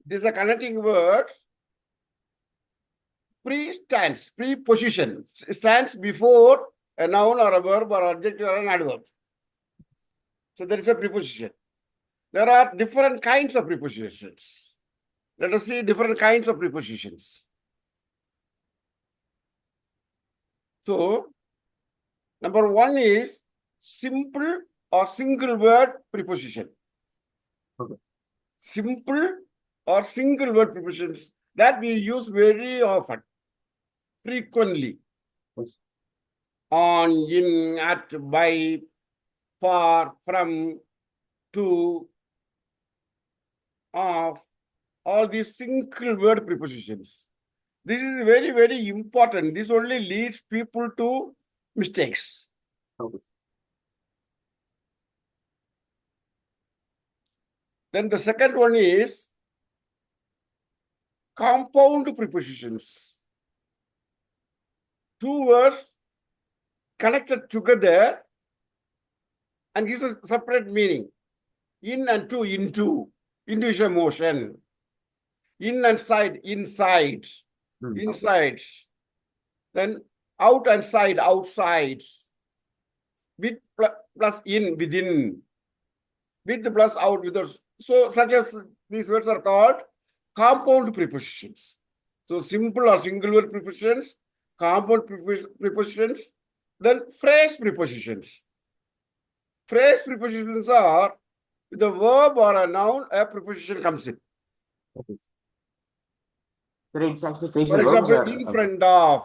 This is a connecting word. Preposition stands before a noun or a verb or adjective or an adverb. So there is a preposition. There are different kinds of prepositions. Let us see different kinds of prepositions. So, number one is simple or single word preposition. Okay. Simple or single word prepositions that we use very often, frequently. Yes. On, in, at, by, for, from, to, of, all these single word prepositions. This is very, very important. This only leads people to mistakes. Okay. Then the second one is compound prepositions. Two words connected together and gives a separate meaning. In and to, into. Into is a motion. In and side, inside. Inside. Then out and side, outside. With plus in, within. With plus out, with us. So such as these words are called compound prepositions. So simple or single word prepositions, compound prepositions, then phrase prepositions. Phrase prepositions are with a verb or a noun, a preposition comes in. Okay. So it's actually For phrasal verbs example, or in front of,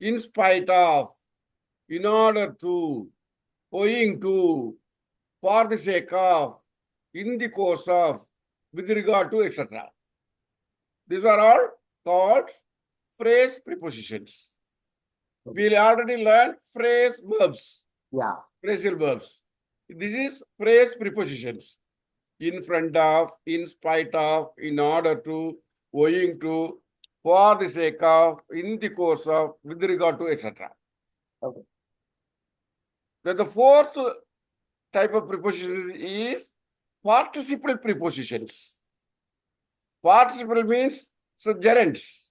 in spite of, in order to, owing to, for the sake of, in the course of, with regard to, etc. These are all called phrase prepositions. We already learned phrase verbs. yeah. Phrasal verbs. This is phrase prepositions. In front of, in spite of, in order to, owing to, for the sake of, in the course of, with regard to, etc. Okay. Then the fourth type of preposition is participle prepositions. Participle means gerunds.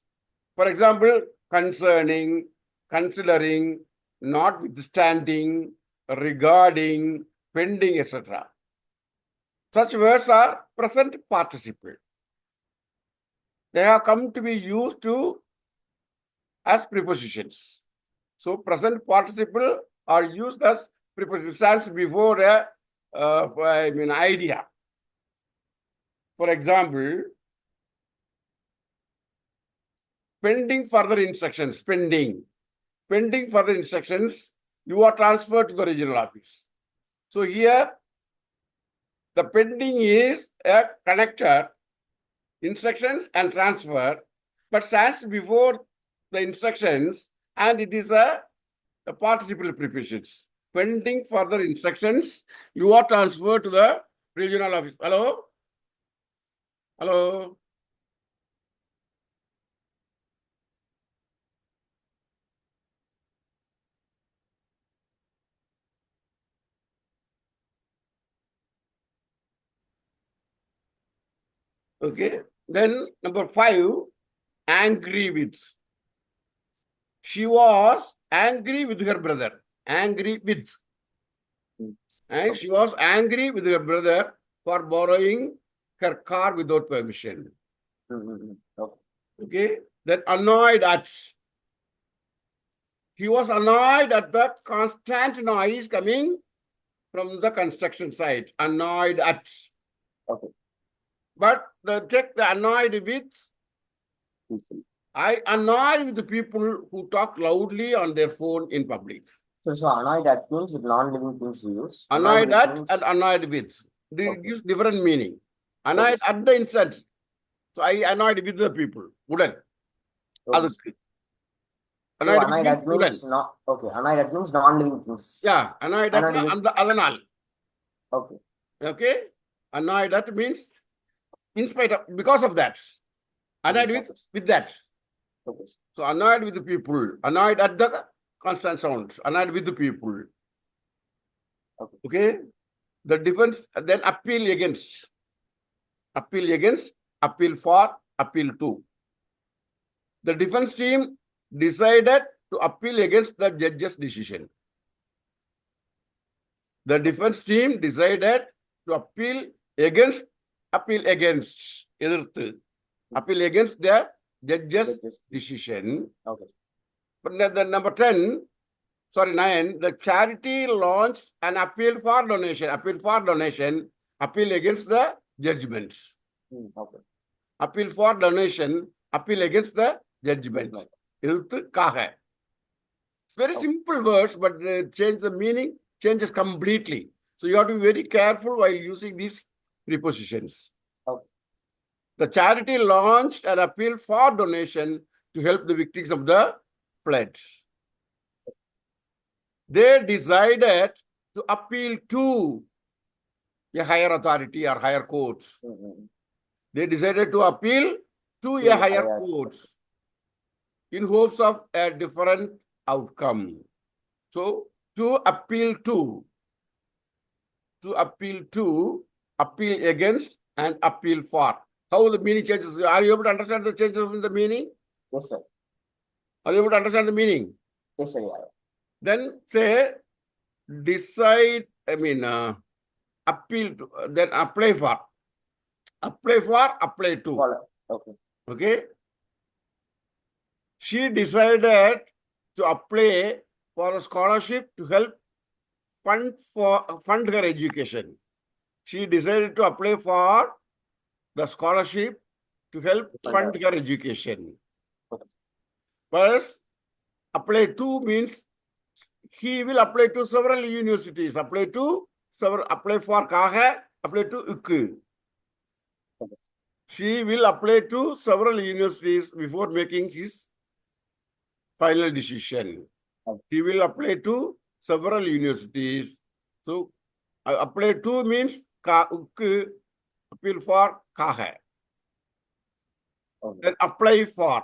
For example, concerning, considering, notwithstanding, regarding, pending, etc. Such words are present participle. They have come to be used to as prepositions. So present participle are used as prepositions, stands before a idea. For example, pending further instructions, pending further instructions, you are transferred to the regional office. So here, the pending is a connector, instructions and transfer, but stands before the instructions, and it is a participle prepositions. Pending further instructions, you are transferred to the regional office. Hello? Hello? Okay. Then number 5, angry with. She was angry with her brother. Angry with. And she was angry with her brother for borrowing her car without permission. Okay. Okay. Then annoyed at. He was annoyed at the constant noise coming from the construction site. Annoyed at. Okay. But take the annoyed with. I annoyed with the people who talk loudly on their phone in public. So annoyed at means with non-living things we use. Annoyed with at means... and annoyed with. They Okay. gives different meaning. Annoyed Okay. at the instant. So I annoyed with the people. Wouldn't. Okay. So annoyed at means not okay. Annoyed at means non-living things. Yeah, annoyed at and the alanal. Okay. Okay. Annoyed at means in spite of, because of that. Annoyed with that. Okay. So annoyed with the people. Annoyed at the constant sounds. Annoyed with the people. Okay. Okay. The difference, then appeal against. appeal against, appeal for, appeal to. The defense team decided to appeal against the judge's decision. The defense team decided to appeal against, எதிர்த்து, appeal against the judge's decision. Okay. But the number 9, the charity launched an appeal for donation, appeal against the judgment. Okay. Appeal for donation, appeal against the judgment. எதிர்த்துக்காக. Very simple words, but they change the meaning, changes completely. So you have to be very careful while using these prepositions. Okay. The charity launched an appeal for donation to help the victims of the flood. They decided to appeal to a higher authority or higher court. They decided to appeal to a higher court in hopes of a different outcome. So, to appeal to, appeal against, and appeal for. How the meaning changes? Are you able to understand the changes in the meaning? Yes, sir. Are you able to understand the meaning? Yes, sir. Yeah. Then say, decide, appeal to, then apply for. Apply for, apply to. Follow. Okay. Okay. She decided to apply for a scholarship to help fund her education. She decided to apply for the scholarship to help fund her education. Okay. First, apply to means he will apply to several universities. Apply for kaha, apply to ukku. Okay. She will apply to several universities before making his final decision. Okay. He will apply to several universities. So, apply to means ka ukku, appeal for kaha. Okay. Then apply for.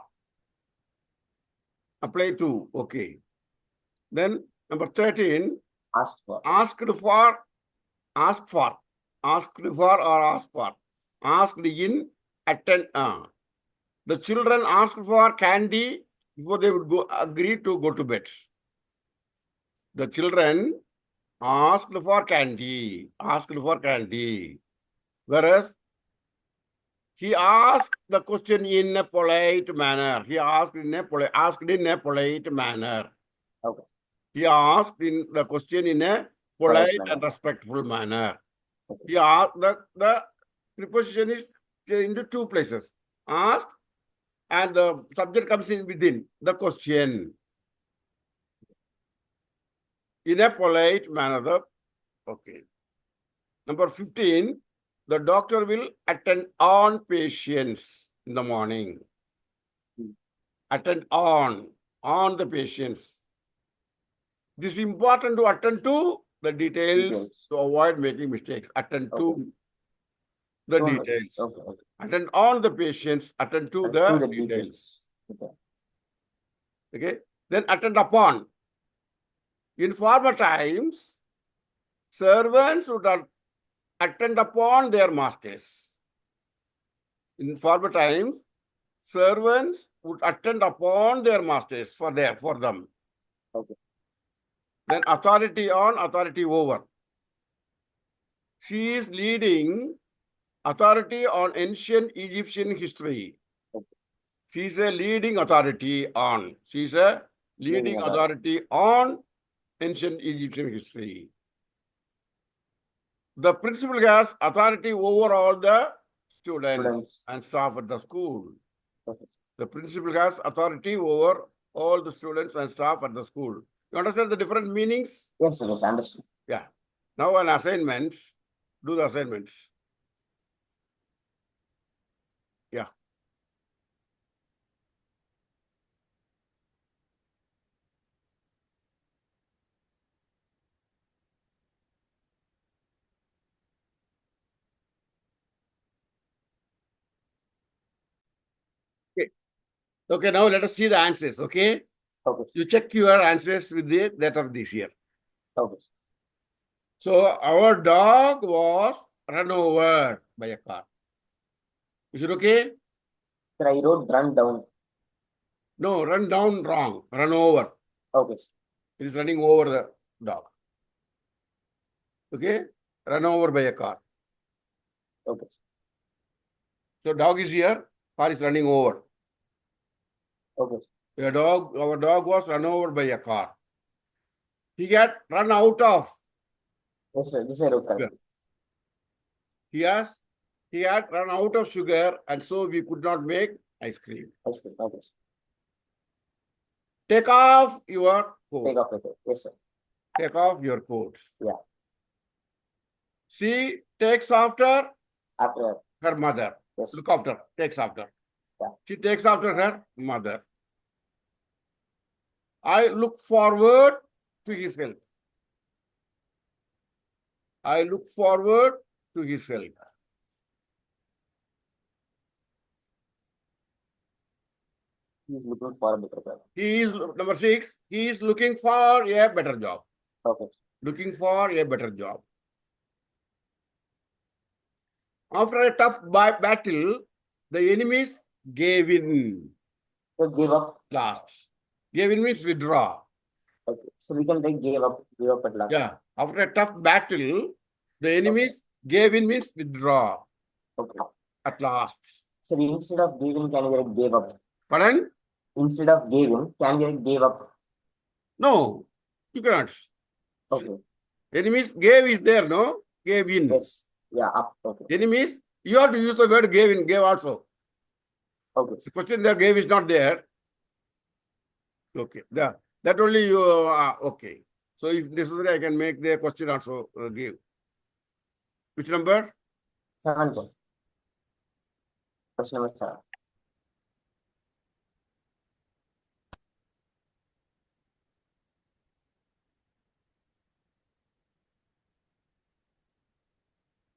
Apply to, okay. Then number 13, Asked for. ask for. Asked for or asked for. Asked in, attend. The children asked for candy before they would agree to go to bed. The children asked for candy. Whereas he asked the question in a polite manner. Asked in a polite manner. Okay. He asked the question in a polite and respectful manner. Okay. He asked the preposition is into two places. Asked and the subject comes in within the question. In a polite manner. Okay. Number 15, the doctor will attend on patients in the morning. Attend on the patients. This is important to attend to the details to avoid making mistakes. Attend to the details. Okay. Attend on the patients, attend to the details. Okay. Then attend upon. In former times, servants would attend upon their masters. In former times, servants would attend upon their masters for them. Okay. Then authority on, authority over. She is leading authority on ancient Egyptian history. Okay. She is a leading authority on. She is a leading authority on ancient Egyptian history. The principal has authority over all the students and staff at the school. Okay. The principal has authority over all the students and staff at the school. You understand the different meanings? Yes, sir. Yes, I understand. Yeah. Now an assignment. Do the assignments. Yeah. Okay, now let us see the answers, okay? Okay. You check your answers with the that of this year. Okay. So our dog was run over by a car. Is it okay? Sir, I wrote run down. No, run down wrong. Run over. Okay, sir. It is running over the dog. Okay? Run over by a car. Okay, sir. So dog is here, car is running over. Okay, sir. Our dog was run over by a car. He got run out of. Yes, sir. This I wrote correctly. He had run out of sugar, and so we could not make ice cream. Ice cream. Okay, sir. Take off your coat. Take off the coat. Yes, sir. Take off your coat. Yeah. She takes after After. her mother. Yes. Look after. Takes after. Yeah. She takes after her mother. I look forward to his help. I look forward to his help. He's looking for a better job. He is number 6. He is looking for a better job. Okay. Looking for a better job. After a tough battle, the enemies gave in. So give up. Last. Gave in means withdraw. Okay. So we can take give up at last. Yeah. After a tough battle, the enemies gave in means withdraw. Okay. At last. So instead of giving, can you get gave up? Pardon? Instead of giving, can you get gave up? No, you cannot. Okay. Enemies gave is there, no? Gave in. Yes. Yeah, up. Okay. Enemies, you have to use the word gave in, gave also. Okay. The question there, gave is not there. Okay. That only you, okay. So if necessary, I can make the question also give. Which number? 7, sir. Question number 7.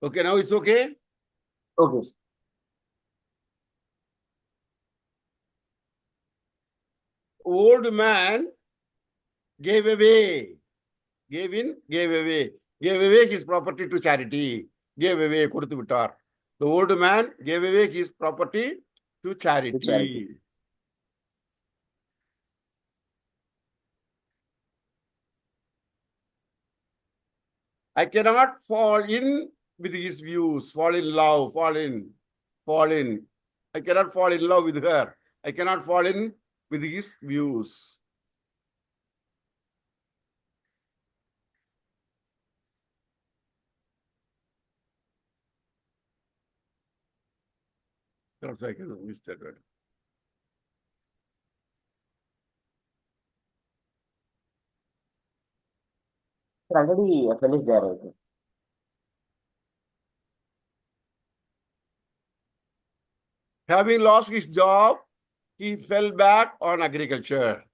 Okay, now it's okay. Okay, sir. Old man gave away. Gave in, gave away. Gave away his property to charity. Gave away, கொடுத்து விட்டார். The old man gave away his property to charity. To charity. I cannot fall in with his views. Fall in love. Fall in. I cannot fall in love with her. I cannot fall in with his views. Perhaps I can use that word. Sir, already FL is there, right? Having lost his job, he fell back on agriculture.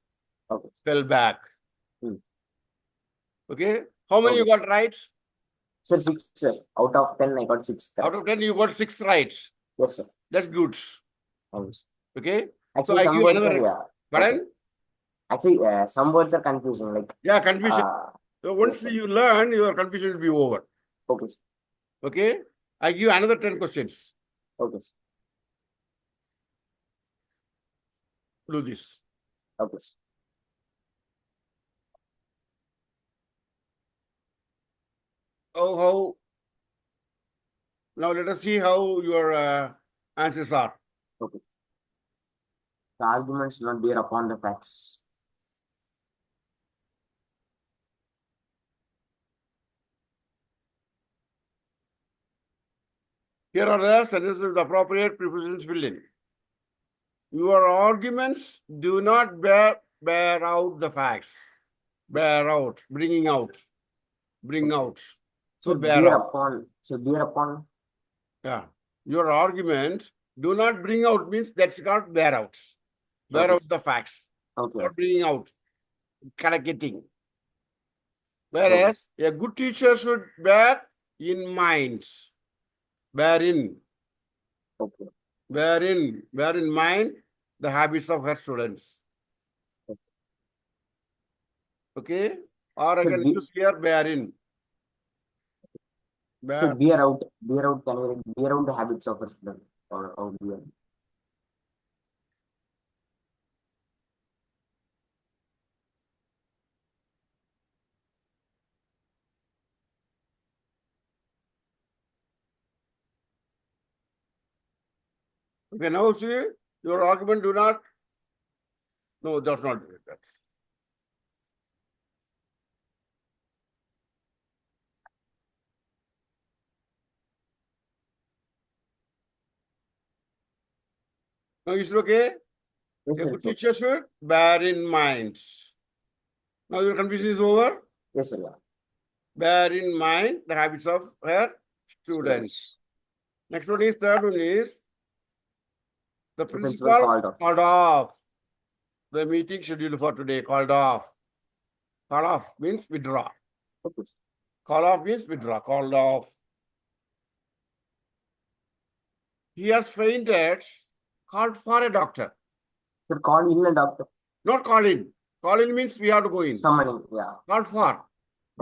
Okay. Fell back. Hmm. Okay. How many Okay. you got right? Sir, 6, sir. Out of 10, I got 6. Out of 10, you got 6 right. Yes, sir. That's good. Okay. Actually, So I some give words another. are, yeah. Pardon? Okay. Actually, some words are confusing. Like, yeah, confusion. So once yes, you learn, your confusion will be over. Okay, sir. Okay. I give another 10 questions. Okay, sir. Do this. Okay, sir. How now let us see how your answers are. Okay. The arguments do not bear upon the facts. Here are the sentences with appropriate prepositions filled in. Your arguments do not bear out the facts. Bear out, bringing out, bring out. So bear bear out. upon. So bear upon. Yeah. Your arguments do not bring out means that's not bear out. Bear Okay. out the facts. Okay. Not bringing out, getting. Whereas a good teacher should bear in mind. Bear in. Okay. Bear in mind the habits of her students. Okay? Or I can use here bear in. So bear out. Bear out. Can you bear out the habits of a student? or OBM. Okay, now see, your argument do not, no, that's not that. Now is it okay? Yes, A sir. good teacher should bear in mind. Now your confusion is over. Yes, sir. Yeah. Bear in mind the habits of her students. Next one is, third one is, the The principal principal called off. called off. The meeting scheduled for today called off. Call off means withdraw. Okay. Call off means withdraw. Called off. He has fainted. Called for a doctor. Sir, call in a doctor. Not call in. Call in means we have to go in. Summoning, yeah. Called for.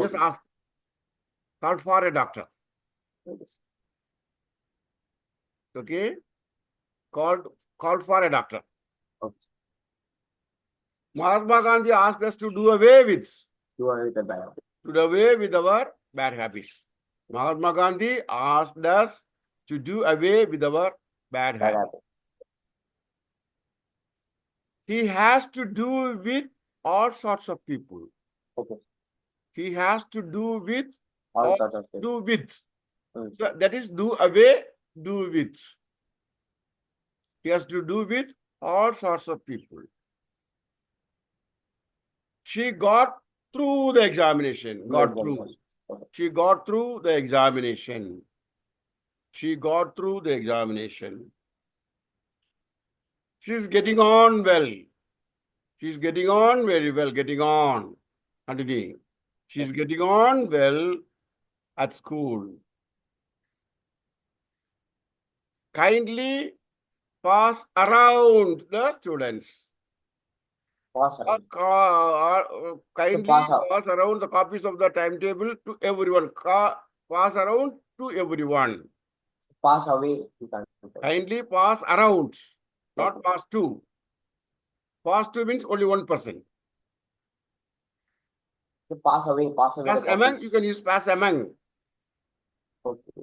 Just Okay. ask. Called for a doctor. Okay. Okay. Called for a doctor. Okay. Mahatma Gandhi asked us to do away with. You are with the bad habit. To do away with our bad habits. Mahatma Gandhi asked us to do away with our bad Bad habits. habit. He has to do with all sorts of people. Okay. He has to do with All sorts of things. do with. Mm. So that is do away, do with. He has to do with all sorts of people. She got through the examination. Got through. Okay. She got through the examination. She got through the examination. She's getting on well. She's getting on very well. Getting on. Continuing. She's getting on well at school. Kindly pass around the students. Pass around. Kindly pass out. pass around the copies of the timetable to everyone. Pass around to everyone. Pass away. You can't. Kindly pass around, not Okay. pass to. Pass to means only one person. So pass away. Pass away. Pass the among, copies. you can use pass among. Okay.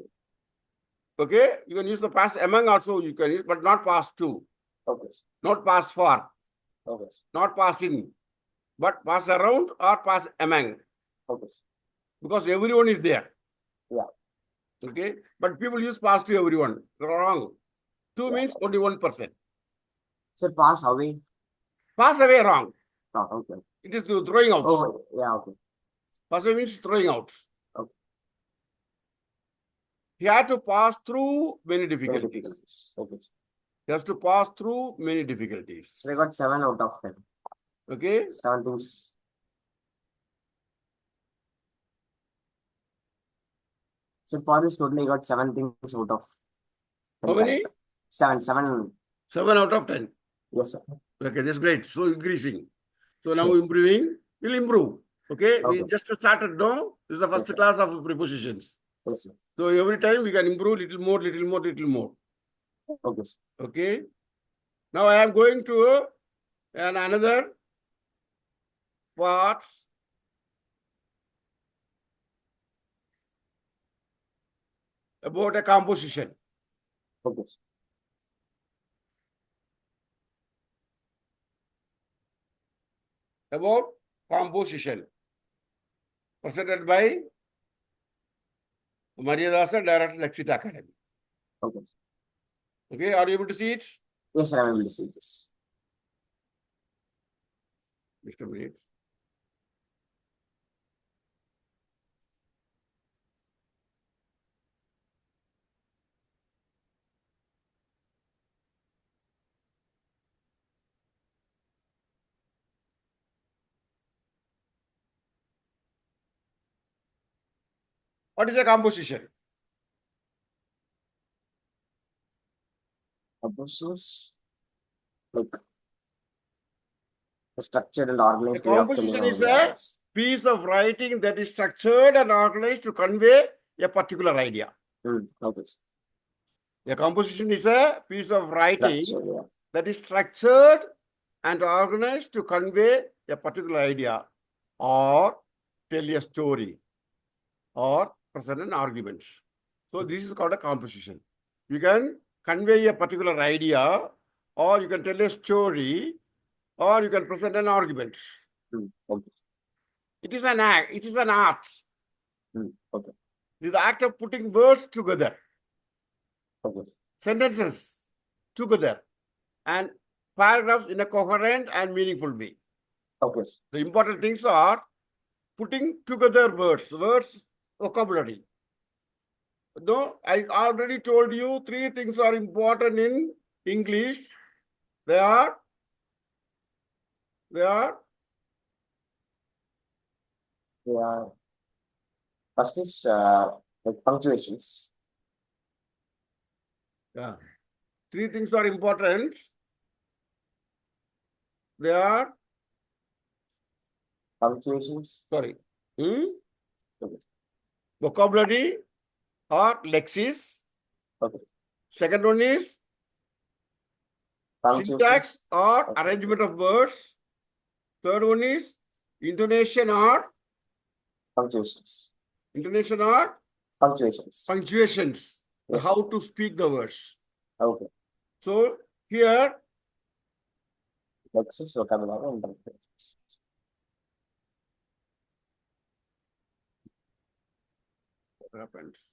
Okay, you can use the pass among also, you can use, but not pass to. Okay. Not pass for, Okay. not pass in, but pass around or pass among, Okay. because everyone is there. Yeah. Okay, but people use pass to everyone. Wrong. To means only one person. So pass away. Pass away, wrong. Oh, okay. It is throwing out. Oh, yeah. Okay. Pass away means throwing out. Okay. He had to pass through many difficulties. Okay. He has to pass through many difficulties. So I got 7 out of 10. Okay. 7 things. So for this total, I got 7 things out of 10. How many? 7. 7 out of 10. Yes, sir. Okay, that's great. So increasing. So now Yes. improving, we'll improve. Okay, we Okay. just started now. This is the first Yes, sir. class of prepositions. Yes, sir. So every time we can improve little more, little more, little more. Okay, sir. Okay. Now I am going to another part. About a composition. Okay, sir. About composition. Presented by Mariadasan, Director, Lakshita Academy. Okay, sir. Okay, are you able to see it? Yes, sir. I'm able to see this. Just a minute. What is a composition? Compositions, like the structured and organized A way of telling composition is ideas. a piece of writing that is structured and organized to convey a particular idea. Okay, sir. A composition is a piece of writing Structure, yeah. that is structured and organized to convey a particular idea or tell a story or present an argument. So this is called a composition. You can convey a particular idea, or you can tell a story, or you can present an argument. Okay. It is an act. It is an art. Okay. It is the act of putting words together, Okay. sentences together, and paragraphs in a coherent and meaningful way. Okay. The important things are putting together words, vocabulary. No, I already told you 3 things are important in English. They are Yeah. First is like punctuations. yeah. 3 things are important. They are Punctuations. sorry. Okay. Vocabulary or lexis. Okay. Second one is syntax Punctuations. or Okay. arrangement of words. Third one is intonation or Punctuations. punctuations. Yes. How to speak the words. Okay. So here Lexis, vocabulary, and punctuations. what happens?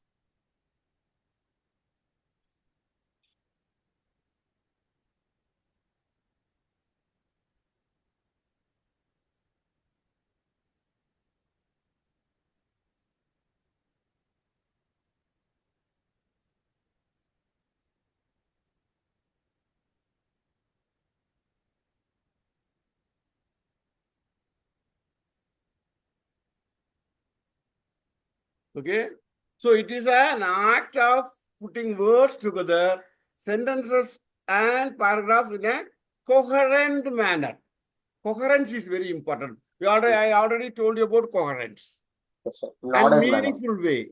Okay. So it is an act of putting words together, sentences and paragraphs in a coherent manner. Coherence is very important. I already told you about coherence. Yes, sir. And meaningful way.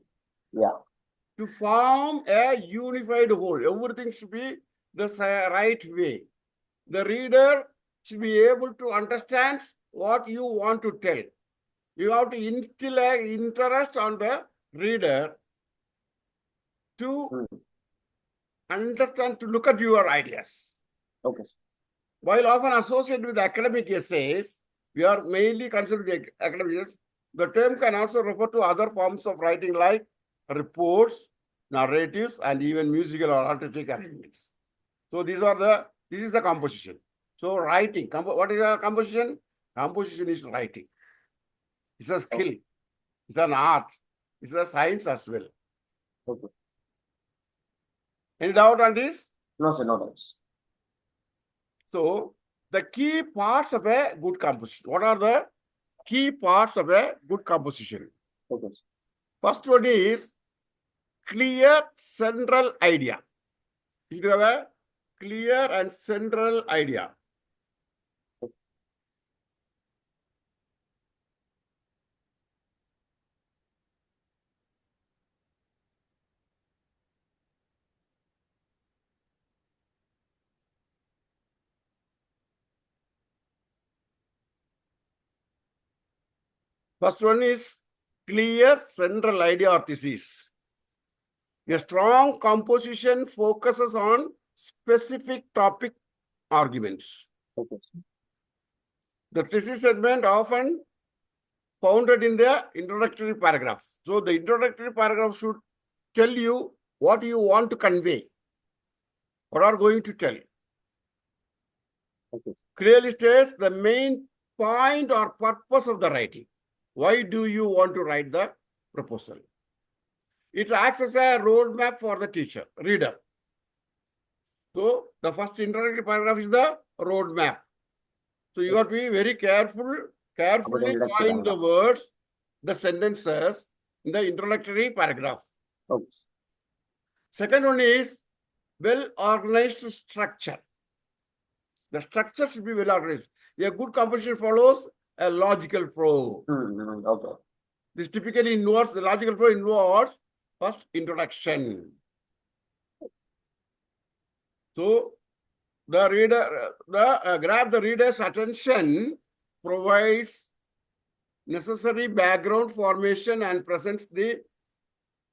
Yeah. To form a unified whole. Everything should be the right way. The reader should be able to understand what you want to tell. You have to instill an interest on the reader to understand, to look at your ideas. Okay. While often associated with academic essays, we are mainly considered the academic essays. The term can also refer to other forms of writing like reports, narratives, and even musical or artistic arrangements. So this is the composition. So writing, what is a composition? Composition is writing. It's a skill. It's an art. It's a science as well. Okay. Any doubt on this? No, sir, no doubts. So the key parts of a good composition. What are the key parts of a good composition? Okay. First one is clear central idea. You have a clear and central idea. First one is clear central idea or thesis. A strong composition focuses on specific topic arguments. Okay. The thesis segment often founded in the introductory paragraph. So the introductory paragraph should tell you what you want to convey or are going to tell. Okay. Clearly states the main point or purpose of the writing. Why do you want to write the proposal? It acts as a roadmap for the teacher, reader. So the first introductory paragraph is the roadmap. So you have to be very carefully coin the words, the sentences in the introductory paragraph. Okay. Second one is well-organized structure. The structure should be well-organized. A good composition follows a logical flow. Okay. This typically involves, the logical flow involves first introduction. So the reader, grab the reader's attention, provides necessary background formation and presents the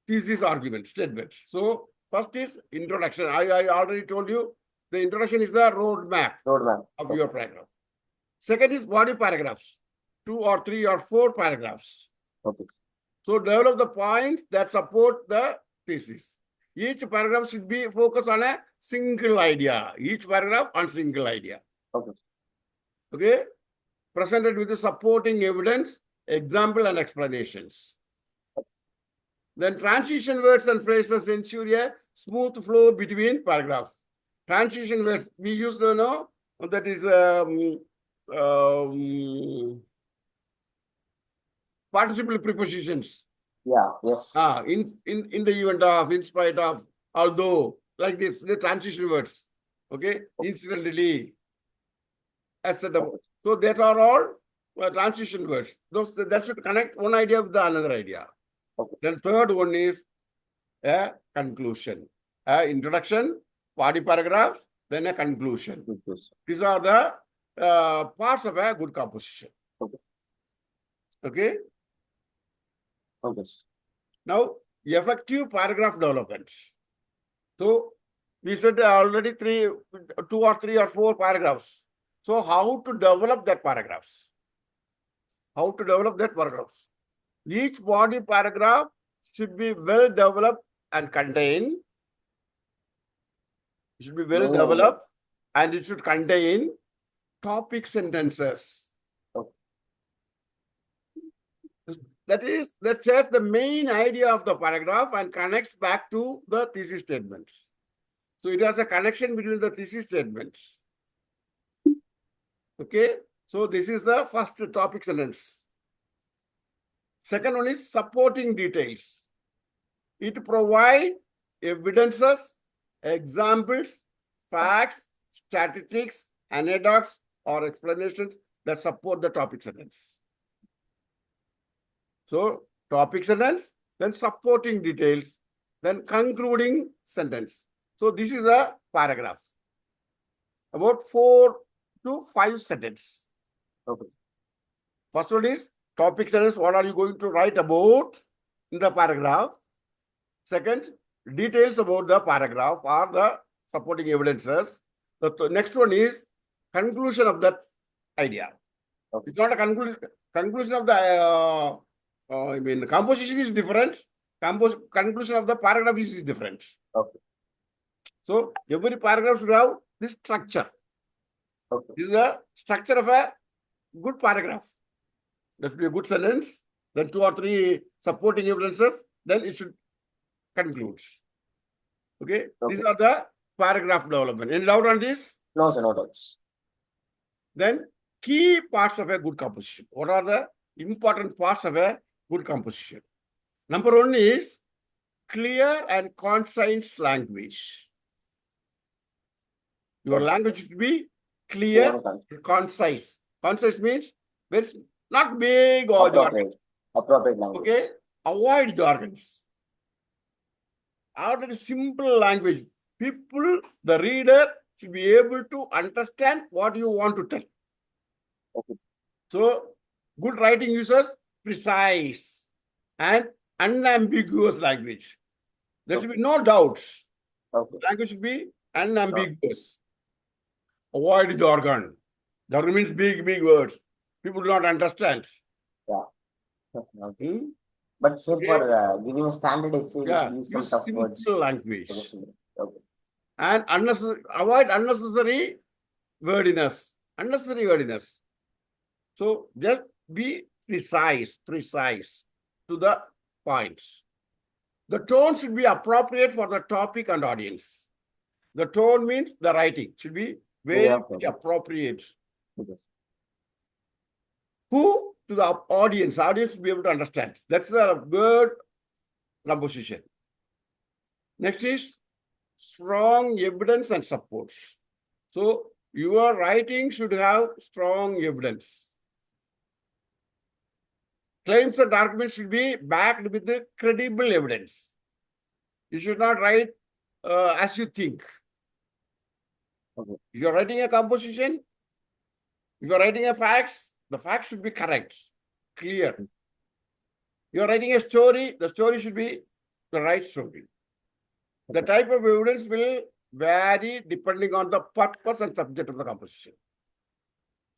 thesis argument statements. So first is introduction. I already told you the introduction is the roadmap of your paragraph. Second is body paragraphs, 2 or 3 or 4 paragraphs. Okay. So develop the points that support the thesis. Each paragraph should be focused on a single idea. Each paragraph on single idea. Okay. Okay. Presented with the supporting evidence, example and explanations. Then transition words and phrases ensure a smooth flow between paragraphs. Transition words we use to know that is participle prepositions. Yeah. Yes. In the event of, in spite of, although, like this, the transition words. Okay, incidentally, etc. So that are all transition words. Those that should connect one idea with the another idea. Okay. Then third one is a conclusion, introduction, body paragraph, then a conclusion. These are the parts of a good composition. Okay. Okay. Okay. Now, effective paragraph development. So we said already 2 or 3 or 4 paragraphs. So how to develop that paragraphs? How to develop that paragraphs? Each body paragraph should be well developed and contain. It should be well developed and it should contain topic sentences. Okay. That sets the main idea of the paragraph and connects back to the thesis statements. So it has a connection between the thesis statements. Okay. So this is the first topic sentence. Second one is supporting details. It provides evidences, examples, facts, statistics, anecdotes, or explanations that support the topic sentence. So topic sentence, then supporting details, then concluding sentence. So this is a paragraph. About 4 to 5 sentences. Okay. First one is topic sentence. What are you going to write about in the paragraph? Second, details about the paragraph or the supporting evidences. The next one is conclusion of that idea. Okay. It's not a conclusion of the the composition is different. Conclusion of the paragraph is different. Okay. So every paragraph should have this structure. Okay. This is the structure of a good paragraph. That should be a good sentence. Then 2 or 3 supporting evidences. Then it should conclude. Okay. These are the paragraph development. Any doubt on this? No, sir, no doubts. Then key parts of a good composition. What are the important parts of a good composition? Number 1 is clear and concise language. Your language should be clear and concise. Concise means it's not big or appropriate language. Okay. Avoid jargons. Out of simple language, people, the reader should be able to understand what you want to tell. Okay. So good writing uses precise and unambiguous language. There should be no doubts. Okay. Language should be unambiguous. Avoid jargon. Jargon means big words. People do not understand. Yeah. Okay. But say for giving a standard essay, use some tough words. Language. Okay. And avoid unnecessary wordiness. Unnecessary wordiness. So just be precise to the points. The tone should be appropriate for the topic and audience. The tone means the writing should be very appropriate. Yes. Who to the audience should be able to understand. That's the word composition. Next is strong evidence and support. So your writing should have strong evidence. Claims and arguments should be backed with the credible evidence. You should not write as you think. Okay. If you're writing a composition, if you're writing a facts, the facts should be correct, clear. You're writing a story, the story should be the right story. The type of evidence will vary depending on the purpose and subject of the composition.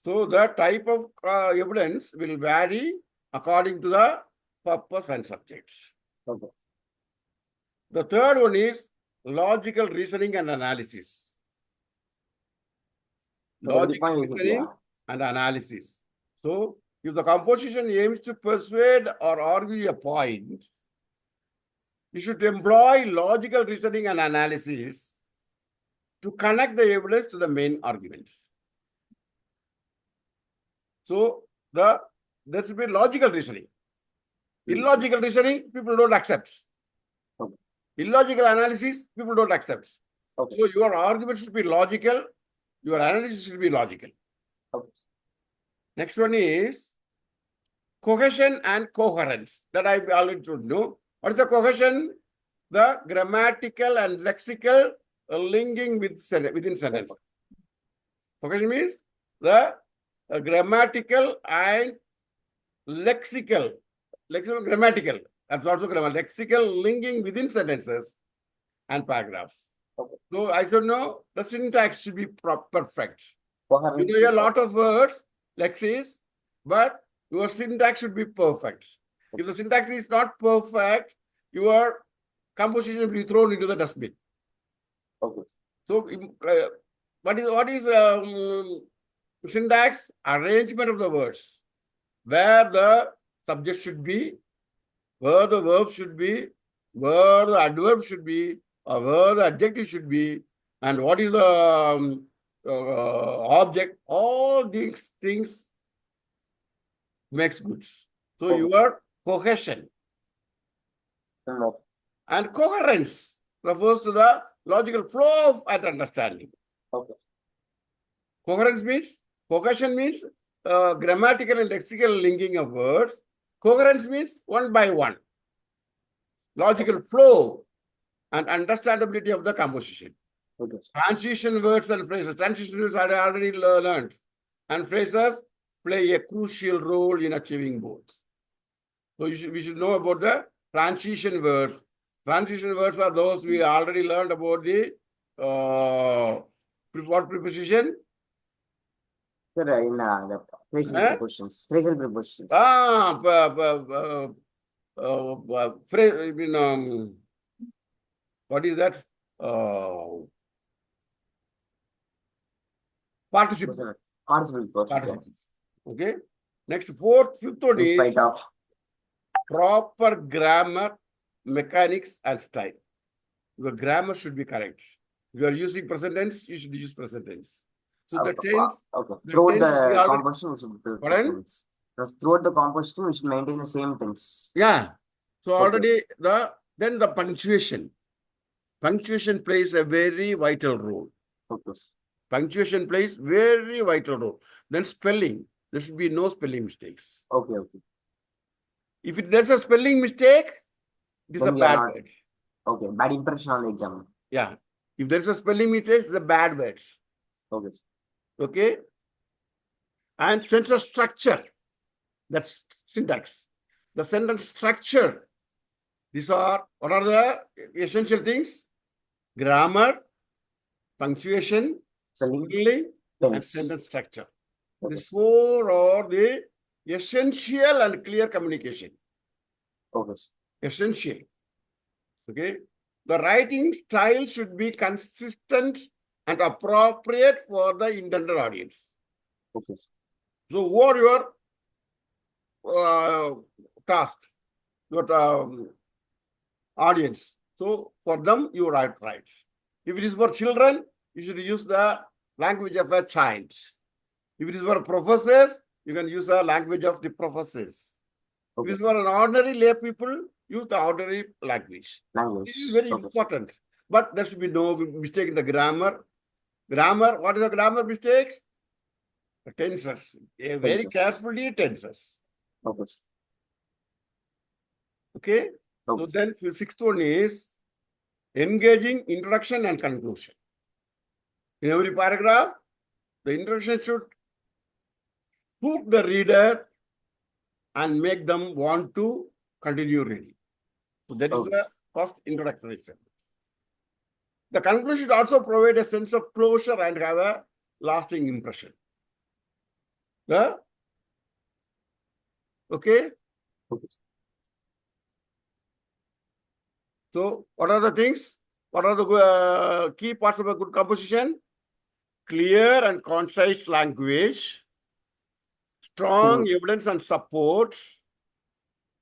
So the type of evidence will vary according to the purpose and subject. Okay. The third one is logical reasoning and analysis. Logical reasoning and analysis. So if the composition aims to persuade or argue a point, you should employ logical reasoning and analysis to connect the evidence to the main arguments. So there should be logical reasoning. Illogical reasoning, people don't accept. Okay. Illogical analysis, people don't accept. Okay. So your argument should be logical, your analysis should be logical. Okay. Next one is cohesion and coherence. That I already told you. What is the cohesion? The grammatical and lexical linking within sentence. Cohesion means the grammatical and lexical, grammatical, that's also grammatical, lexical linking within sentences and paragraphs. Okay. So I don't know, the syntax should be perfect. Coherence. You know a lot of words, lexis, but your syntax should be perfect. If the syntax is not perfect, your composition will be thrown into the dustbin. Okay. So what is syntax? Arrangement of the words, where the subject should be, where the verb should be, where the adverb should be, or where the adjective should be, and what is the object. All these things makes good. So Okay. your cohesion and coherence refers to the logical flow of and understanding. Okay. Coherence means, cohesion means grammatical and lexical linking of words. Coherence means one by one. Logical flow and understandability of the composition. Okay. Transition words and phrases. Transition words I already learned. And phrases play a crucial role in achieving both. So we should know about the transition words. Transition words are those we already learned about the what preposition? In the phrasal prepositions. Phrasal prepositions. What is that? Participle. Participle. Okay. Next, fifth one is spite of proper grammar, mechanics, and style. Your grammar should be correct. If you are using present tense, you should use present tense. So the tense. Okay. Throughout the composition, we should do present tense. Throughout the composition, we should maintain the same tense. Yeah. So already then the punctuation. Punctuation plays a very vital role. Okay. Punctuation plays very vital role. Then spelling. There should be no spelling mistakes. Okay. Okay. If there's a spelling mistake, it is a bad word. Okay. Bad impression on the exam. Yeah. If there's a spelling mistake, it's a bad word. Okay. Okay. And sentence structure. That's syntax. The sentence structure. What are the essential things? Grammar, punctuation, spelling, and sentence structure. Okay. These four are the essential and clear communication. Okay. Essential. Okay. The writing style should be consistent and appropriate for the intended audience. Okay. So what are your task? Your audience. So for them, you write right. If it is for children, you should use the language of a child. If it is for professors, you can use the language of the professors. Okay. If it is for an ordinary lay people, use the ordinary language. This is very important. But there should be no mistake in the grammar. Grammar, what is the grammar mistakes? The tenses. Very carefully tenses. Okay. Okay. So then the sixth one is engaging introduction and conclusion. In every paragraph, the introduction should hook the reader and make them want to continue reading. So that is Okay. the first introductory section. The conclusion should also provide a sense of closure and have a lasting impression. Yeah? Okay? Okay. So what are the things? What are the key parts of a good composition? Clear and concise language, strong evidence and support,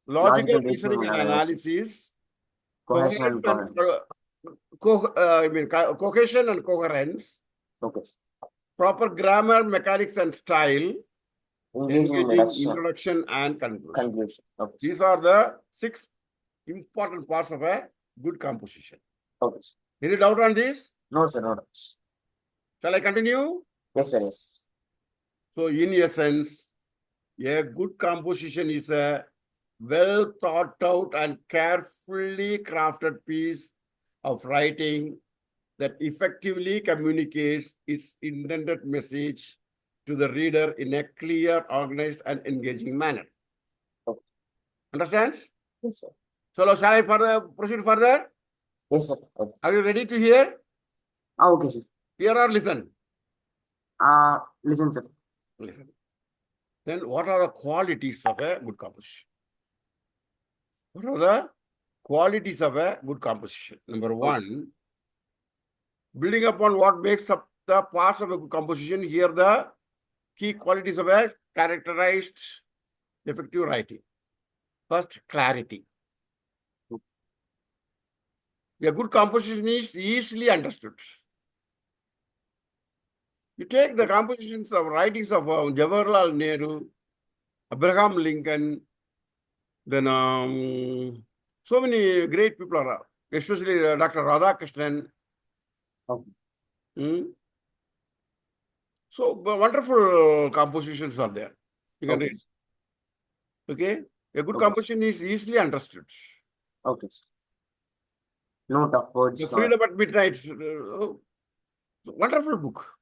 logical reasoning and analysis, cohesion coherence and and coherence. cohesion and coherence, Okay. proper grammar, mechanics and style, Engaging engaging introduction and conclusion. conclusion. Okay. These are the 6 important parts of a good composition. Okay. Any doubt on this? No, sir, no doubts. Shall I continue? Yes, sir, yes. So in essence, a good composition is a well thought out and carefully crafted piece of writing that effectively communicates its intended message to the reader in a clear, organized, and engaging manner. Okay. Understand? Yes, sir. So shall I proceed further? Yes, sir. Okay. Are you ready to hear? Okay, sir. Hear or listen? Listen, sir. Listen. Then what are the qualities of a good composition? What are the qualities of a good composition? Number one, building upon what makes up the parts of a good composition, here the key qualities of a characterized effective writing. First, clarity. A good composition is easily understood. You take the compositions of writings of Jawaharlal Nehru, Abraham Lincoln, then so many great people are, especially Dr. Radhakrishnan. Okay. So wonderful compositions are there. You can Okay. read. Okay? A good Okay. composition is easily understood. Okay, sir. No tough words. The Freedom at Midnight, wonderful book.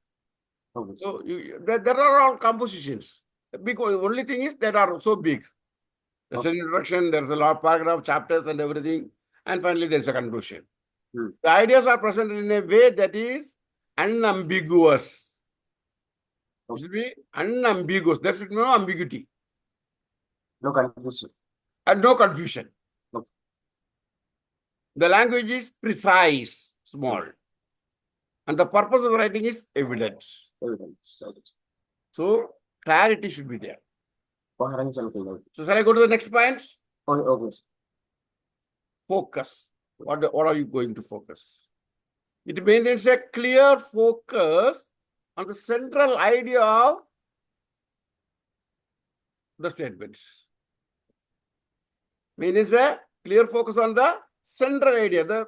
Okay. So there are all compositions. The only thing is that are so big. There's an introduction, there's a lot of paragraph, chapters and everything. And finally, there's a conclusion. The ideas are presented in a way that is unambiguous. It should be unambiguous. There should be no ambiguity. No confusion. And no confusion. Okay. The language is precise, small. And the purpose of the writing is evidence. Evidence. Okay. So clarity should be there. Coherence and clarity. So shall I go to the next point? Okay. Focus. What are you going to focus? It maintains a clear focus on the central idea of the statements. Maintains a clear focus on the central idea, the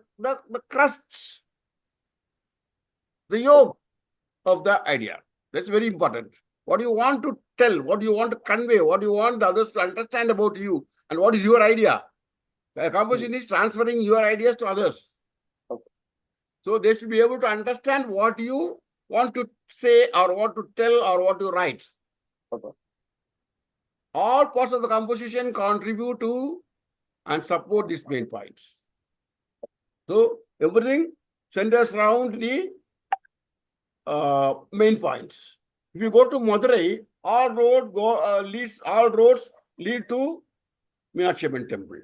crust, the yolk of the idea. That's very important. What you want to tell, what you want to convey, what you want the others to understand about you, and what is your idea. A composition is transferring your ideas to others. Okay. So they should be able to understand what you want to say or what to tell or what to write. Okay. All parts of the composition contribute to and support these main points. So everything centers around the main points. If you go to Madurai, all roads lead to Meenakshi Amman temple.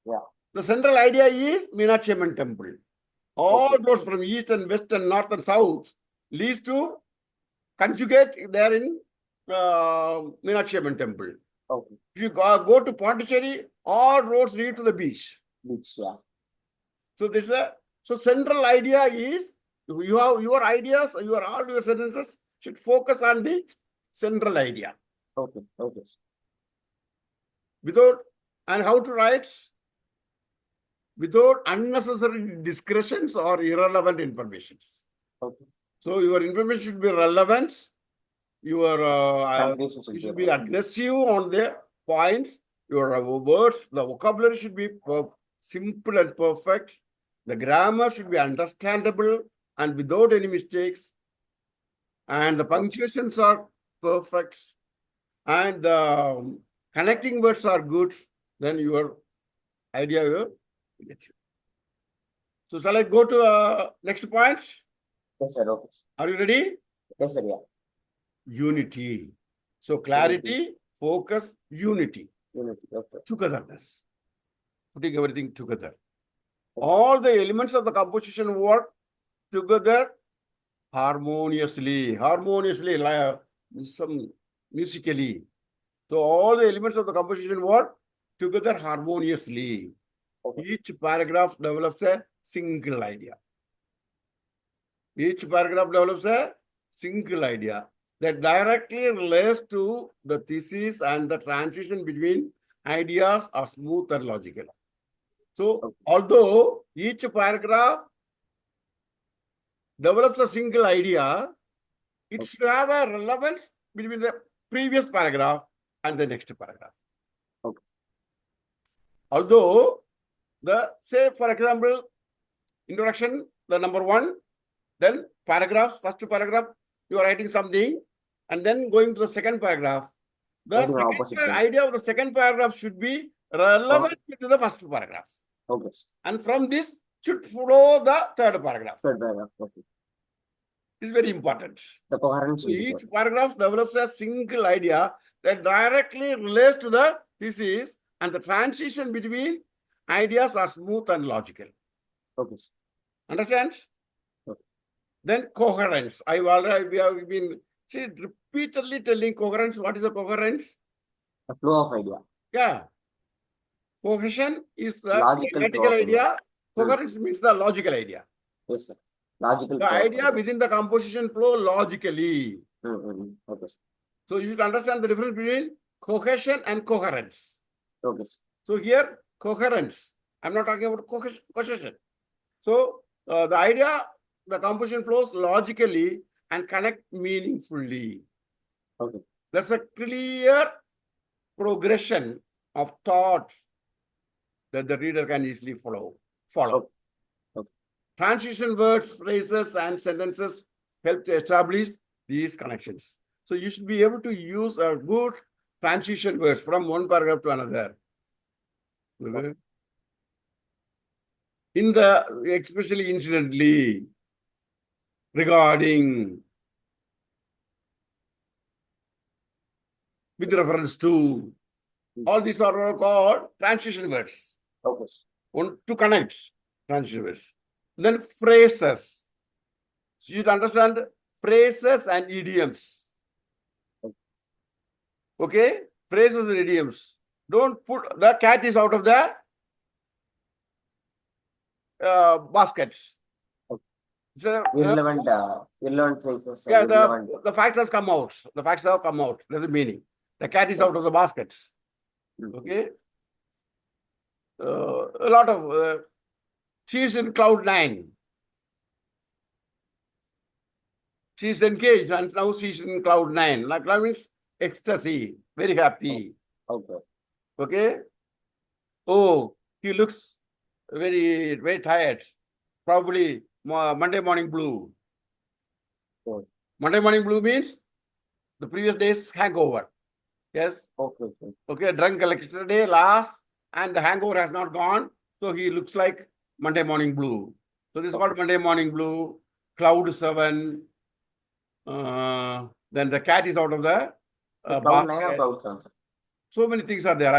Yeah. The central idea is Meenakshi Amman temple. All roads from east and west and north and south leads to conjugate there in Meenakshi Amman temple. Okay. If you go to Pondicherry, all roads lead to the beach. Yeah. So this is central idea is you have your ideas, all your sentences should focus on the central idea. Okay. And how to write? Without unnecessary digressions or irrelevant informations. Okay. So your information should be relevant. You should be aggressive on the points. Your words, the vocabulary should be simple and perfect. The grammar should be understandable. and without any mistakes, and the punctuations are perfect, and the connecting words are good, then your idea will get you. So shall I go to next point? Yes, sir. Okay. Are you ready? Yes, sir. Yeah. Unity. So clarity, focus, unity, Unity. Okay. togetherness, putting everything together. All the elements of the composition work together harmoniously, like some musically. So all the elements of the composition work together harmoniously. Okay. Each paragraph develops a single idea. Each paragraph develops a single idea that directly relates to the thesis, and the transition between ideas are smooth and logical. So, although each paragraph develops a single idea, it should have a relevance between the previous paragraph and the next paragraph. Okay. Although say for example, introduction, the number 1, then paragraph, first paragraph, you are writing something, and then going to the second paragraph. The second idea of the second paragraph should be relevant to the first paragraph. Okay. And from this should follow the third paragraph. Third paragraph. Okay. It's very important. The coherence. So each paragraph develops a single idea that directly relates to the thesis, and the transition between ideas are smooth and logical. Okay. Understand? Okay. Then coherence. We have been repeatedly telling coherence. What is a coherence? The flow of idea. Yeah. Cohesion is the logical idea. Coherence means the logical idea. Yes, sir. Logical. The idea within the composition flow logically. Okay. So you should understand the difference between cohesion and coherence. Okay. So here, coherence. I'm not talking about cohesion. So the idea, the composition flows logically and connect meaningfully. Okay. There's a clear progression of thought that the reader can easily follow. Okay. Transition words, phrases, and sentences help to establish these connections. So you should be able to use a good transition words from one paragraph to another. Okay. Especially incidentally, regarding, with reference to, all these are all called transition words. Okay. One to connect transition words. Then phrases. So you should understand phrases and idioms. Okay? Phrases and idioms. Don't put the cat is out of the baskets. So, irrelevant phrases. Yeah, the facts has come out. The facts have come out. That's the meaning. The cat is out of the basket. Okay? A lot of she's in cloud 9. She's engaged and now she's in cloud 9. Like cloud means ecstasy, very happy. Okay. Okay? Oh, he looks very, very tired. Probably Monday morning blue. Okay. Monday morning blue means the previous day's hangover. Yes? Okay. Okay, drunk yesterday, last, and the hangover has not gone. So he looks like Monday morning blue. So this is called Monday morning blue, cloud 7. Then the cat is out of the cloud 9 or cloud 7? So many things are there.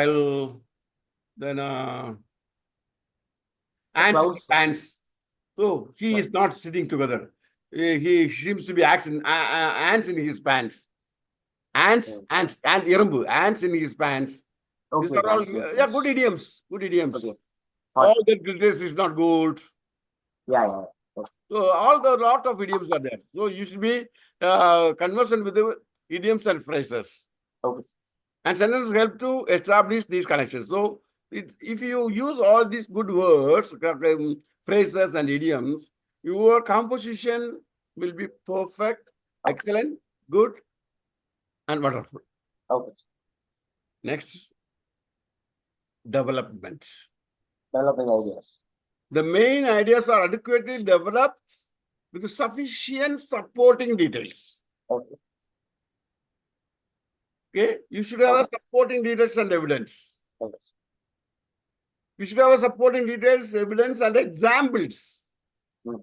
Ants. So he is not sitting together. He seems to be ants in his pants. Ants in his pants. Okay, these are all good idioms. Good idioms. Okay. All that glitters is not gold. Yeah. So lot of idioms are there. So you should be conversant with the idioms and phrases. Okay. And sentences help to establish these connections. So if you use all these good words, phrases and idioms, your composition will be perfect, excellent, good, and wonderful. Okay. Next, development. Developing ideas. The main ideas are adequately developed with sufficient supporting details. Okay. Okay, you should have a Okay. supporting details and evidence. Okay. You should have a supporting details, evidence, and examples. Hmm.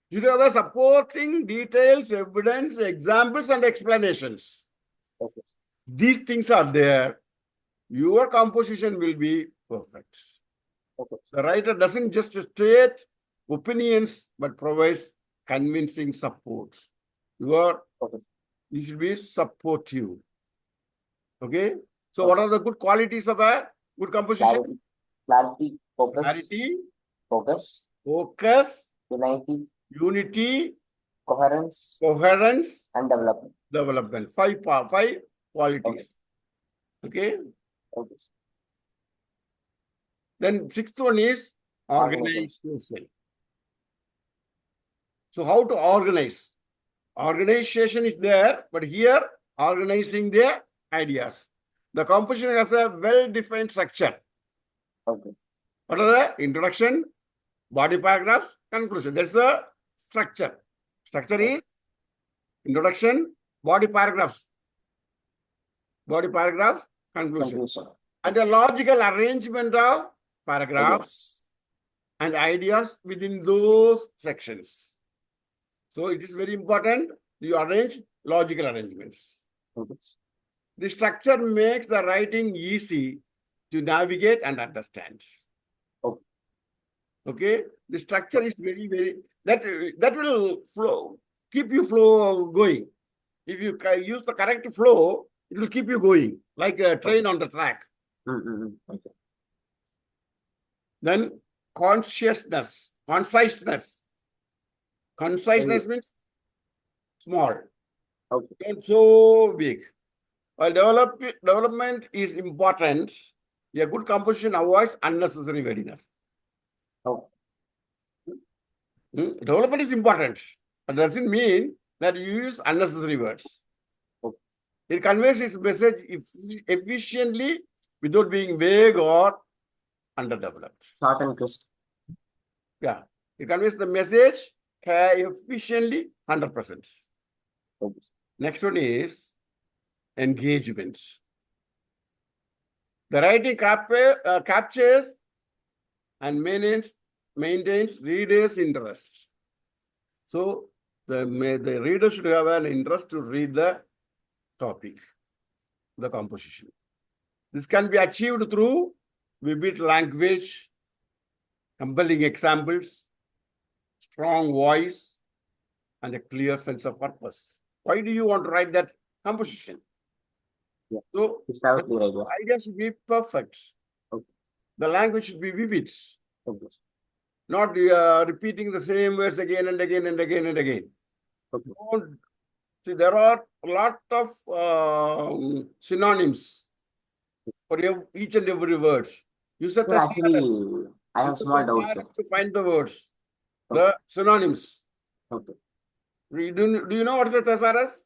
You should have a supporting details, evidence, examples, and explanations. Okay. These things are there. Your composition will be perfect. Okay. The writer doesn't just state opinions, but provides convincing support. Okay. You should be supportive. Okay. So, Okay. what are the good qualities of a good composition? Clarity, focus, Clarity, focus, focus, unity, unity, coherence, coherence, and development. development. Five qualities. Okay. Okay. Then sixth one is Organization. organization. So how to organize? Organization is there, but here organizing the ideas. The composition has a well-defined structure. Okay. What are the introduction, body paragraphs, conclusion? That's the structure. Structure is introduction, body paragraphs, conclusion. Conclusion. And a logical arrangement of paragraphs Ideas. and ideas within those sections. So it is very important you arrange logical arrangements. Okay. The structure makes the writing easy to navigate and understand. Okay. Okay, the structure is very that will flow, keep you flow going. If you use the correct flow, it will keep you going like a train on the track. Okay. Then conciseness. Conciseness means small, Okay. not so big. While development is important, a good composition avoids unnecessary wordiness. Okay. Development is important, but doesn't mean that you use unnecessary words. Okay. It conveys its message efficiently without being vague or underdeveloped. Short and crisp. Yeah, it conveys the message efficiently 100%. Okay. Next one is engagement. The writing captures and maintains readers' interest. So the reader should have an interest to read the topic, the composition. This can be achieved through vivid language, compelling examples, strong voice, and a clear sense of purpose. Why do you want to write that composition? Yeah. So the idea should be perfect. Okay. The language should be vivid. Okay. Not repeating the same words again and again and again and again. Okay. See, there are a lot of synonyms for each and every word. Use a thesaurus. Actually, I have small doubts. To find the words, the synonyms. Okay. Do you know what is a thesaurus?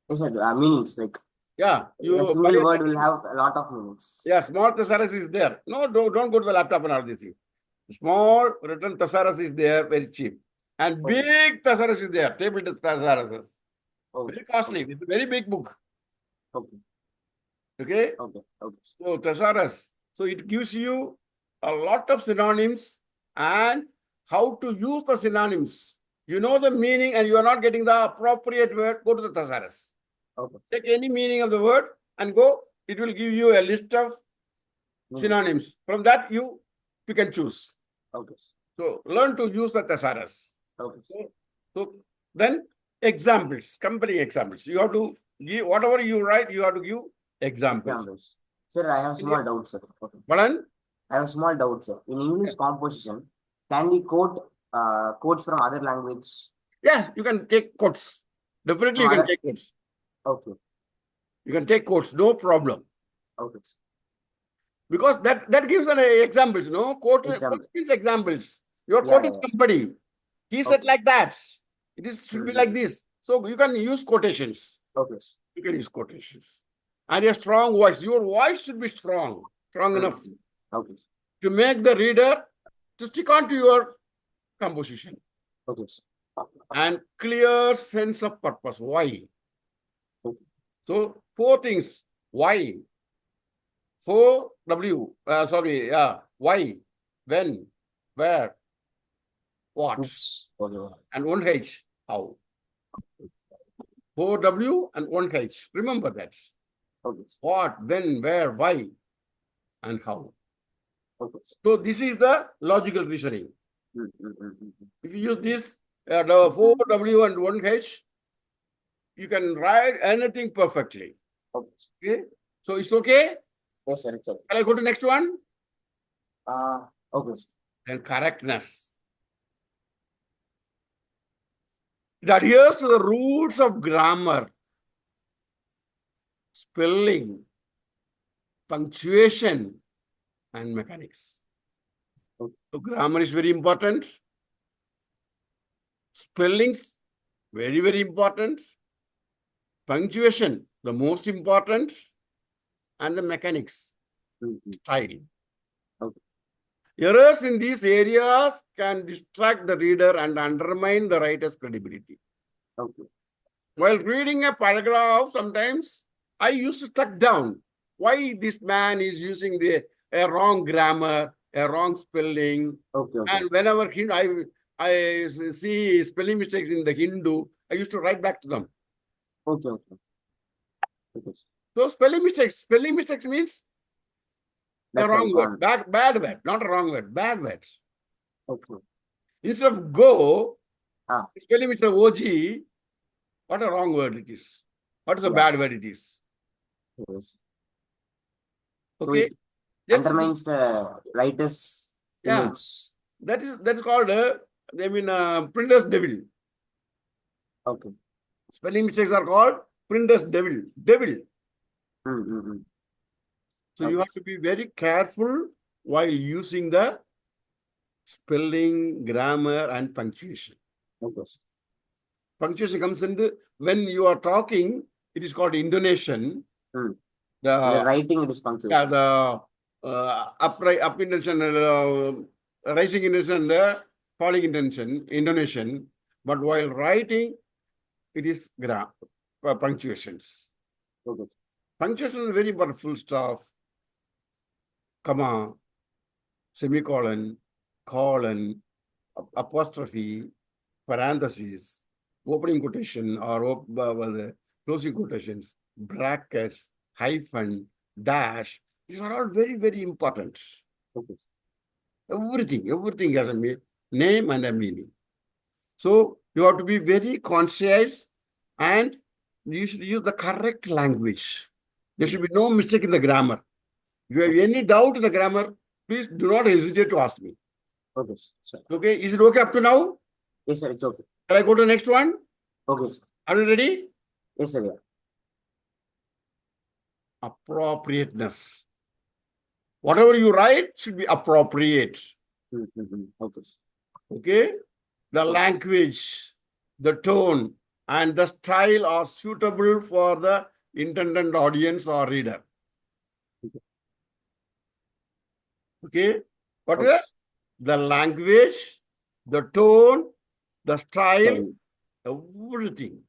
Yes, sir. Meanings like. Yeah, a single word will have a lot of meanings. Yeah, small thesaurus is there. No, don't go to the laptop and all this. Small written thesaurus is there, very cheap. And big thesaurus is there, table thesaurus. Very costly. It's a very big book. Okay. Okay? Okay. Okay. So thesaurus. So it gives you a lot of synonyms and how to use the synonyms. You know the meaning and you are not getting the appropriate word, go to the thesaurus. Okay. Take any meaning of the word and go. It will give you a list of synonyms. From that, you can choose. Okay. So learn to use the thesaurus. Okay. So then examples, company examples. You have to give whatever you write, you have to give examples. Sir, I have small doubts, sir. Okay. Pardon? I have small doubts, sir. In English composition, can we quote quotes from other language? Yeah, you can take quotes. Definitely you can take quotes. Okay. You can take quotes, no problem. Okay. Because that gives an examples, no? Quotes means examples. Your quoting somebody. He said like that. It should be like this. So you can use quotations. Okay. You can use quotations. And a strong voice. Your voice should be strong enough to make the reader to stick on to your composition. Okay. and clear sense of purpose. Why? Okay. So, four things. Why? Four W. Why? When? Where? What? Which? Okay. And one H. How? Four W and one H. Remember that. Okay. What? When? Where? Why? And how? Okay. So, this is the logical reasoning. Mm. If you use this, the 4W and 1H, you can write anything perfectly. Okay. Okay? So it's okay? Yes, sir. It's okay. Can I go to next one? Okay. Sir. Then correctness. It adheres to the rules of grammar, spelling, punctuation, and mechanics. Okay. So grammar is very important. Spellings, very, very important. Punctuation, the most important. And the mechanics, style. Okay. Errors in these areas can distract the reader and undermine the writer's credibility. Okay. While reading a paragraph, sometimes I used to stuck down. Why this man is using a wrong grammar, a wrong spelling. Okay. And whenever I see spelling mistakes in the Hindu, I used to write back to them. Okay. So spelling mistakes means a wrong word, bad word, not a wrong word, bad words. Okay. Instead of go, spelling mistake OG, what a wrong word it is. What is a bad word it is. Yes. Okay. So it undermines the writer's image. That is called printer's devil. Okay. Spelling mistakes are called printer's devil. So you have to be very careful while using the spelling, grammar, and punctuation. Okay. Punctuation comes into when you are talking, it is called intonation. The writing it is punctuation. Yeah, the up intention, rising intention, falling intention, intonation. But while writing, it is punctuations. Okay. Punctuation is very important. Full stop, comma, semicolon, colon, apostrophe, parentheses, opening quotation or closing quotations, brackets, hyphen, dash. These are all very, very important. Okay. Everything has a name and a meaning. So you have to be very conscious and you should use the correct language. There should be no mistake in the grammar. If you have any doubt in the grammar, please do not hesitate to ask me. Okay, sir. Okay, is it okay up to now? Yes, sir, it's okay. Shall I go to the next one? Okay, sir. Are you ready? Yes, sir. Yeah. Appropriateness. Whatever you write should be appropriate. Okay. Okay? The language, the tone, and the style are suitable for the intended audience or reader. Okay? What is the language, the tone, the style, everything.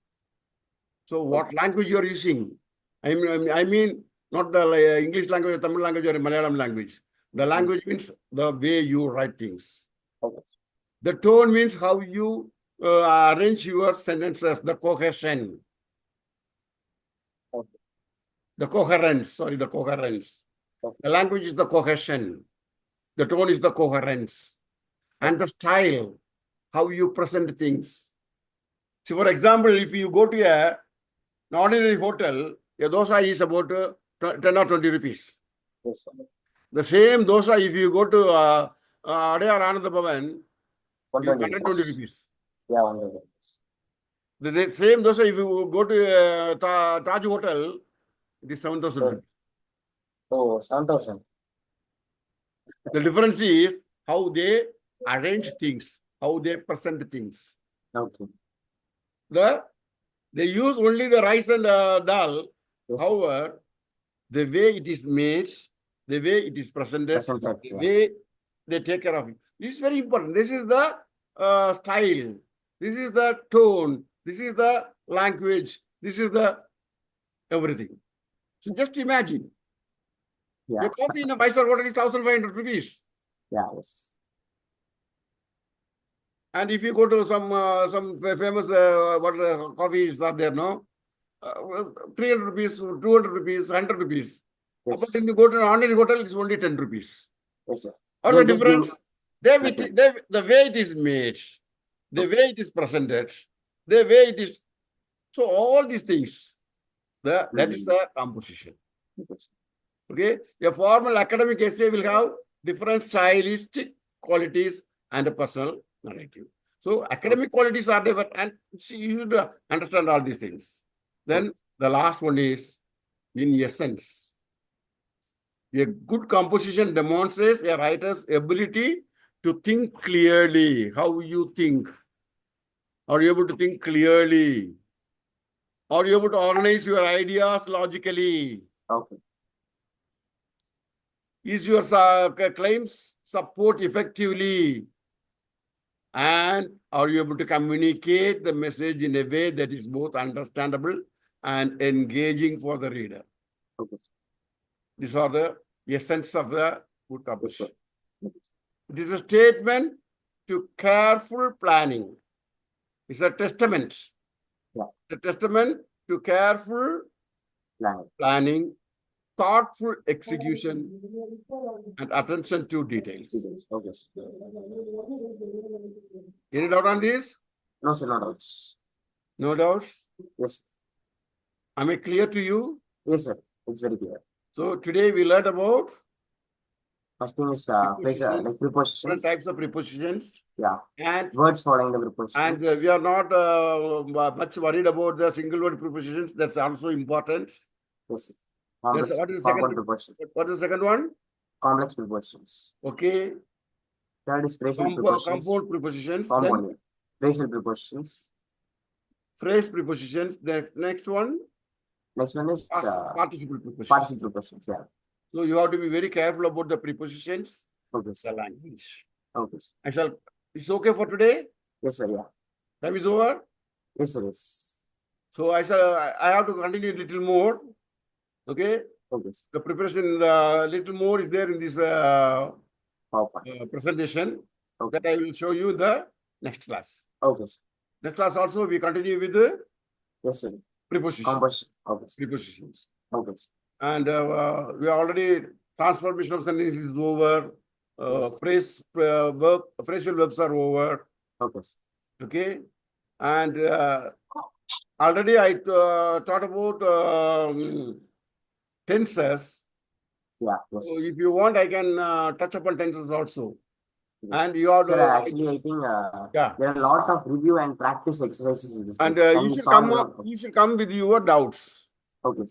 So what language you are using? I mean not the English language, Tamil language, or Malayalam language. The language means the way you write things. Okay. The tone means how you arrange your sentences, the cohesion. Okay. The coherence. Okay. The language is the cohesion. The tone is the coherence. And the style, how you present things. So, for example, if you go to an ordinary hotel, a dosa is about 10 or 20 rupees. Yes, sir. The same dosa, if you go to Adayar Ananda Bhavan, 120 rupees. Yeah, 120 rupees. The same dosa, if you go to Taj Hotel, it is 7,000 rupees. Oh, 7,000. The difference is how they arrange things, how they present things. Okay. They use only the rice and dal. Yes. However, the way it is made, the way it is presented, the way they take care of it. This is very important. This is the style. This is the tone. This is the language. This is the everything. So just imagine. Yeah. Your coffee in a five-star hotel is 1,500 rupees. Yeah. Yes. And if you go to some famous coffees are there, no? 300 rupees, 200 rupees, 100 rupees. Yes. But when you go to an ordinary hotel, it's only 10 rupees. Yes, sir. What's They the just difference? nothing. The way it is made, the way it is presented, the way it is. So all these things, that is the composition. Yes. Okay, a formal academic essay will have different stylistic qualities and a personal narrative. So academic qualities are different, and you should understand all these things. Then the last one is in essence. A good composition demonstrates a writer's ability to think clearly. How you think? Are you able to think clearly? Are you able to organize your ideas logically? Okay. Is your claims support effectively? And are you able to communicate the message in a way that is both understandable and engaging for the reader? Okay. These are the essence of the good Yes, composition. sir. It is a statement to careful planning. It's a testament. Yeah. A testament to careful planning, thoughtful execution, and attention to details. Okay. Sir. Any doubt on this? No, sir. No doubts. No doubts? Yes. Am I clear to you? Yes, sir. It's very clear. So today we learned about First thing is prepositions, like prepositions. different types of prepositions. Yeah. And Words following the prepositions. we are not much worried about the single word prepositions. That's also important. Yes. What is the second? Prepositions. What is the second one? Complex prepositions. Okay. Third is phrasal prepositions. Compound prepositions. Compound. Then Phrasal prepositions. phrase prepositions. The next one. Next one is participle prepositions. Participle prepositions. Yeah. So you have to be very careful about the prepositions. Okay. The language. Okay. It's okay for today? Yes, sir. Yeah. Time is over? Yes, sir. Yes. So I have to continue a little more. Okay? Okay. The preparation, little more is there in this presentation. Okay. That I will show you in the next class. Okay. Next class also we continue with the yes, sir. prepositions. Okay. Prepositions. Okay. And we already transformation of sentences is over. Yes. Phrasal verbs are over. Okay. Okay. And already I taught about tenses. Yeah. Yes. So if you want, I can touch upon tenses also. And you are Sir, actually, I think yeah, there are a lot of review and practice exercises in this. And you should come with your doubts. Okay.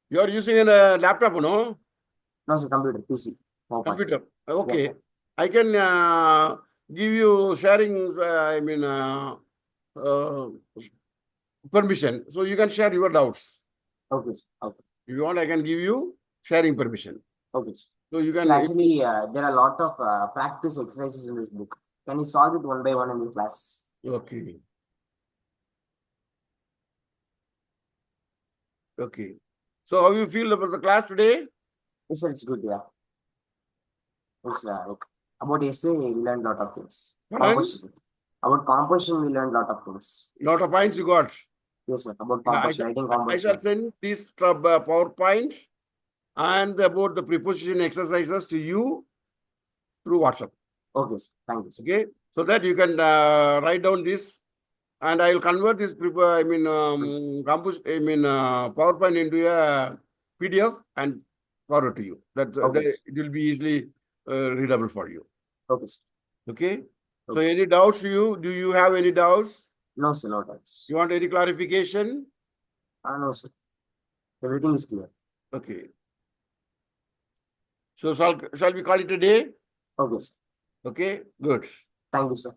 You are using a laptop, no? No, sir. Computer, PC. Computer. Okay. Yes, I can give you sharing. Permission. So you can share your doubts. Okay. Okay. If you want, I can give you sharing permission. Okay. So you can actually there are a lot of practice exercises in this book. Can you solve it one by one in the class? Okay. Okay. So how you feel about the class today? Yes, sir, it's good, yeah. It's about essay, we learned a lot of things. Composition. About composition, we learned a lot of things. Lot of points you got. Yes, sir. About composition, writing composition. I shall send this PowerPoint and about the preposition exercises to you through WhatsApp. Okay, sir. Thank you, sir. Okay, so that you can write down this, and I will convert this PowerPoint into a PDF and forward to you. That it will be easily readable for you. Okay, sir. Okay. So any doubts to you? Do you have any doubts? No, sir. No doubts. You want any clarification? No, sir. Everything is clear. Okay. So shall we call it a day? Okay, sir. Okay, good. Thank you, sir.